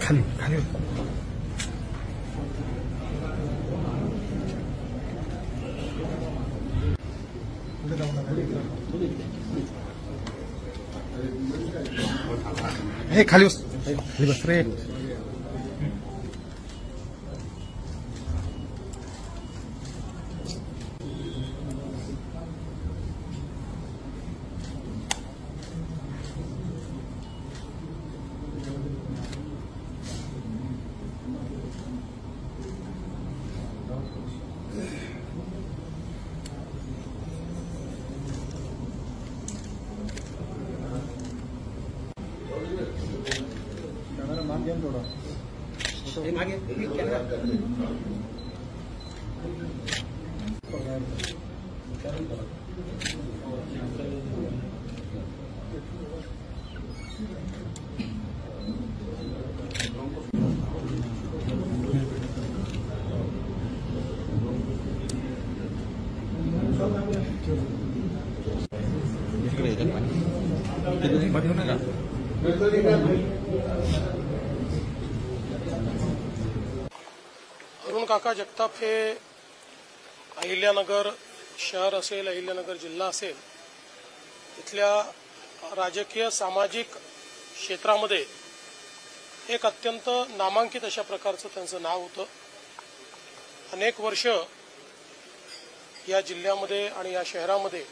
खाली खाली हे खाली बस खाली बस रे. अरुण काका जगताप हे अहिल्यानगर शहर असेल, अहिल्यानगर जिल्हा असेल, इथल्या राजकीय सामाजिक क्षेत्रामध्ये एक अत्यंत नामांकित अशा प्रकारचं त्यांचं नाव होतं. अनेक वर्ष या जिल्ह्यामध्ये आणि या शहरामध्ये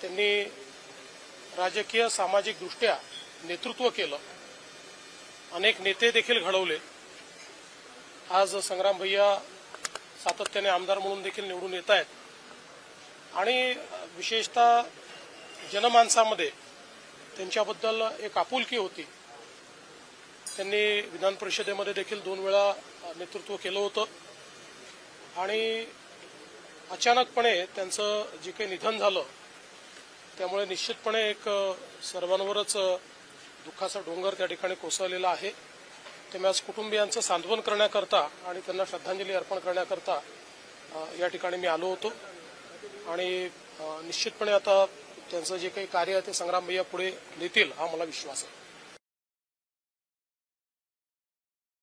त्यांनी राजकीय सामाजिक दृष्ट्या नेतृत्व केलं. अनेक नेते देखील घडवले. आज संग्राम भैया सातत्याने आमदार म्हणून देखील निवडून येत आहेत आणि विशेषतः जनमानसामध्ये त्यांच्याबद्दल एक आपुलकी होती. त्यांनी विधान परिषदेमध्ये देखील 2 वेळा नेतृत्व केलं होतं आणि अचानकपणे त्यांचं जे काही निधन झालं त्यामुळे निश्चितपणे एक सर्वांवरच दुःखाचा डोंगर त्या ठिकाणी कोसळलेला आहे. त्यामुळे आज कुटुंबियांचं सांत्वन करण्याकरता आणि त्यांना श्रद्धांजली अर्पण करण्याकरता या ठिकाणी मी आलो होतो आणि निश्चितपणे आता त्यांचं जे काही कार्य आहे ते संग्राम भैया पुढे नेतील हा मला विश्वास आहे.